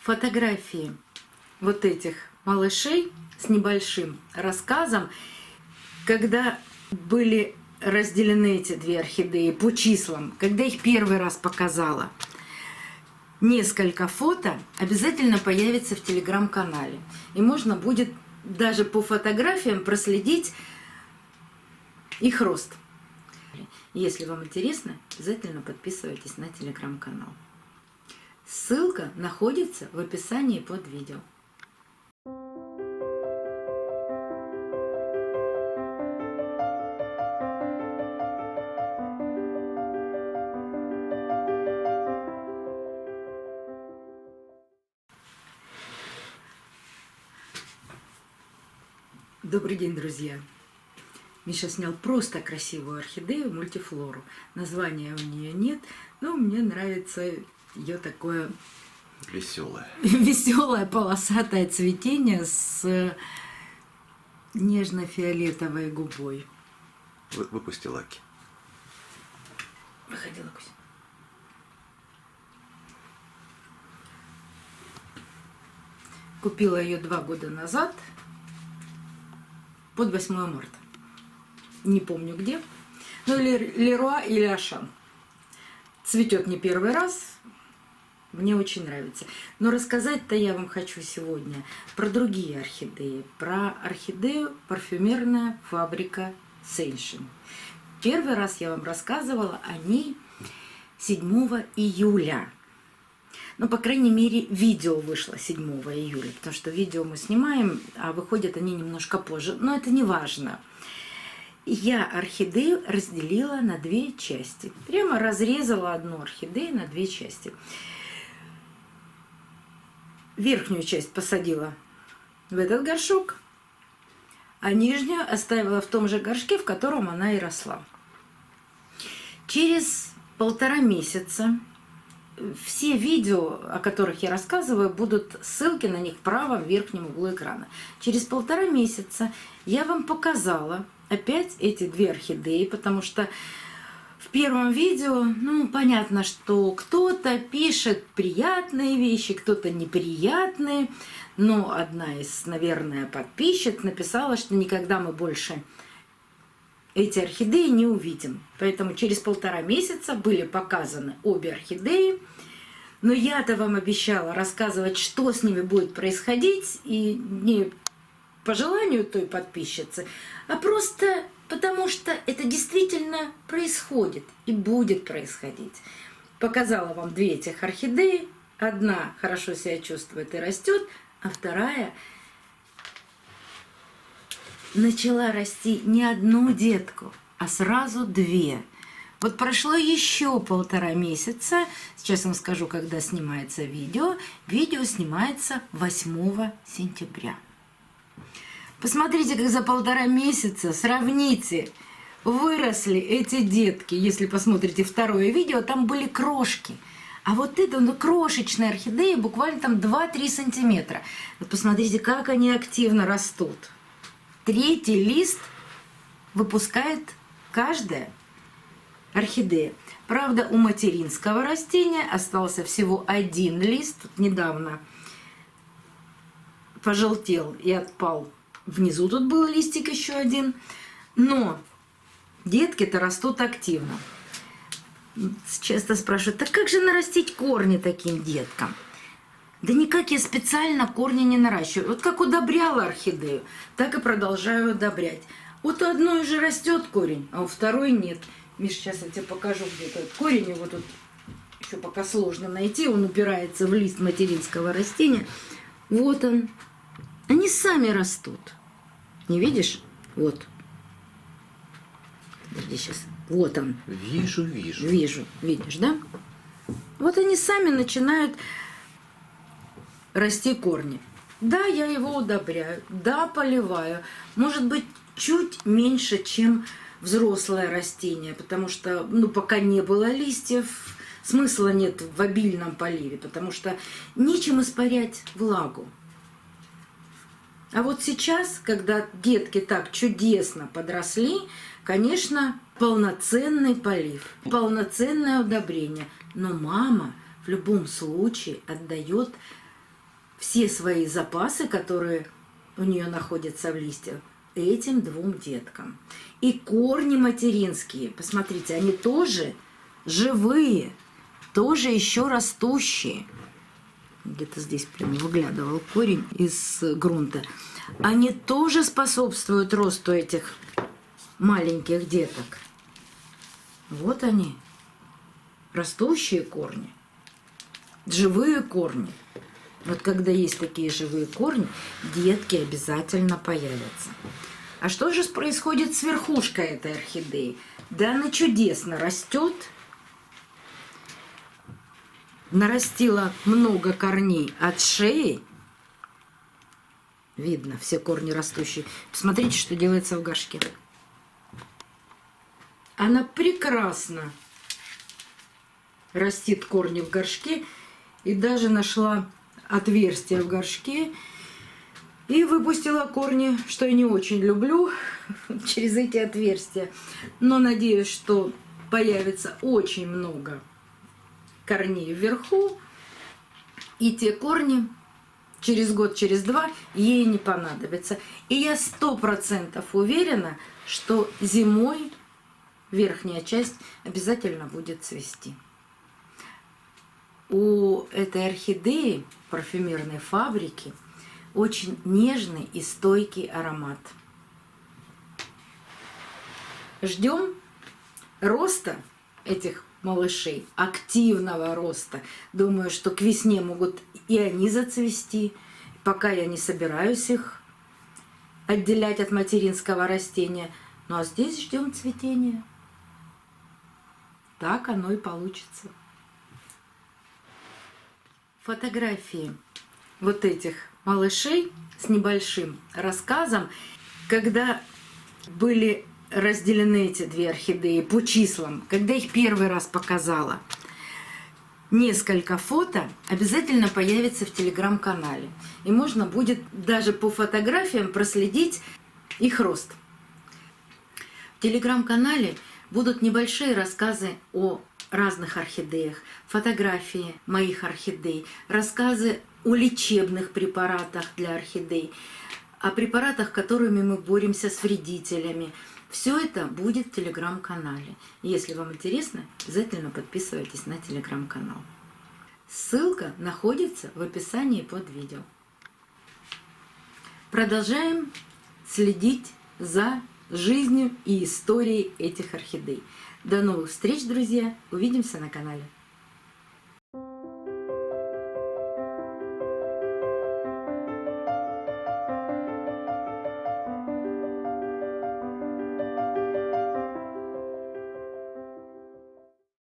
фотографии вот этих малышей с небольшим рассказом, когда были разделены эти две орхидеи по числам, когда их первый раз показала. Несколько фото обязательно появится в телеграм-канале. И можно будет даже по фотографиям проследить их рост. Если вам интересно, обязательно подписывайтесь на телеграм-канал. Ссылка находится в описании под видео. Добрый день, друзья! Миша снял просто красивую орхидею, мультифлору. Названия у нее нет, но мне нравится ее такое веселое полосатое цветение с нежно-фиолетовой губой. Выпусти лаки. Выходи, Лакусь. Купила ее 2 года назад. Под 8 марта. Не помню где. Ну, или Леруа, или Ашан. Цветет не первый раз. Мне очень нравится. Но рассказать-то я вам хочу сегодня про другие орхидеи. Про орхидею парфюмерная фабрика Сейншин. Первый раз я вам рассказывала о ней 7 июля. Ну, по крайней мере, видео вышло 7 июля, потому что видео мы снимаем, а выходят они немножко позже. Но это не важно. Я орхидею разделила на 2 части. Прямо разрезала одну орхидею на 2 части. Верхнюю часть посадила в этот горшок, а нижнюю оставила в том же горшке, в котором она и росла. Через 1,5 месяца все видео, о которых я рассказываю, будут ссылки на них в правом верхнем углу экрана. Через 1,5 месяца я вам показала опять эти 2 орхидеи, потому что в первом видео, ну, понятно, что кто-то пишет приятные вещи, кто-то неприятные, но одна из, наверное, подписчиц написала, что никогда мы больше эти орхидеи не увидим. Поэтому через 1,5 месяца были показаны обе орхидеи. Но я-то вам обещала рассказывать, что с ними будет происходить, и не по желанию той подписчицы, а просто потому что это действительно происходит и будет происходить. Показала вам 2 этих орхидеи. Одна хорошо себя чувствует и растет, а вторая начала расти не одну детку, а сразу 2. Вот прошло еще 1,5 месяца. Сейчас вам скажу, когда снимается видео. Видео снимается 8 сентября. Посмотрите, как за 1,5 месяца, сравните, выросли эти детки. Если посмотрите второе видео, там были крошки. А вот это, ну, крошечные орхидеи, буквально там 2-3 сантиметра. Вот посмотрите, как они активно растут. 3-й лист выпускает каждая орхидея. Правда, у материнского растения остался всего 1 лист. Тут недавно пожелтел и отпал. Внизу тут был листик еще 1. Но детки-то растут активно. Часто спрашивают, так как же нарастить корни таким деткам? Да никак я специально корни не наращиваю. Вот как удобряла орхидею, так и продолжаю удобрять. Вот у одной уже растет корень, а у второй нет. Миш, сейчас я тебе покажу, где этот корень. Его тут еще пока сложно найти. Он упирается в лист материнского растения. Вот он. Они сами растут. Не видишь? Вот. Подожди сейчас. Вот он. Вижу. Вижу. Видишь, да? Вот они сами начинают расти корни. Да, я его удобряю. Да, поливаю. Может быть, чуть меньше, чем взрослое растение. Потому что, ну, пока не было листьев, смысла нет в обильном поливе. Потому что нечем испарять влагу. А вот сейчас, когда детки так чудесно подросли, конечно, полноценный полив, полноценное удобрение. Но мама в любом случае отдает все свои запасы, которые у нее находятся в листьях, этим двум деткам. И корни материнские, посмотрите, они тоже живые, тоже еще растущие. Где-то здесь прям выглядывал корень из грунта. Они тоже способствуют росту этих маленьких деток. Вот они, растущие корни, живые корни. Вот когда есть такие живые корни, детки обязательно появятся. А что же происходит с верхушкой этой орхидеи? Да она чудесно растет. Нарастила много корней от шеи. Видно, все корни растущие. Посмотрите, что делается в горшке. Она прекрасно растит корни в горшке. И даже нашла отверстие в горшке. И выпустила корни, что я не очень люблю, через эти отверстия. Но надеюсь, что появится очень много корней вверху. И те корни через год, через два ей не понадобятся. И я 100% уверена, что зимой верхняя часть обязательно будет цвести. У этой орхидеи парфюмерной фабрики очень нежный и стойкий аромат. Ждем роста этих малышей, активного роста. Думаю, что к весне могут и они зацвести. Пока я не собираюсь их отделять от материнского растения. Ну а здесь ждем цветения. Так оно и получится. Фотографии вот этих малышей с небольшим рассказом, когда были разделены эти две орхидеи по числам, когда их первый раз показала, несколько фото обязательно появится в телеграм-канале. И можно будет даже по фотографиям проследить их рост. В телеграм-канале будут небольшие рассказы о разных орхидеях, фотографии моих орхидей, рассказы о лечебных препаратах для орхидей, о препаратах, которыми мы боремся с вредителями. Все это будет в телеграм-канале. Если вам интересно, обязательно подписывайтесь на телеграм-канал. Ссылка находится в описании под видео. Продолжаем следить за жизнью и историей этих орхидей. До новых встреч, друзья! Увидимся на канале.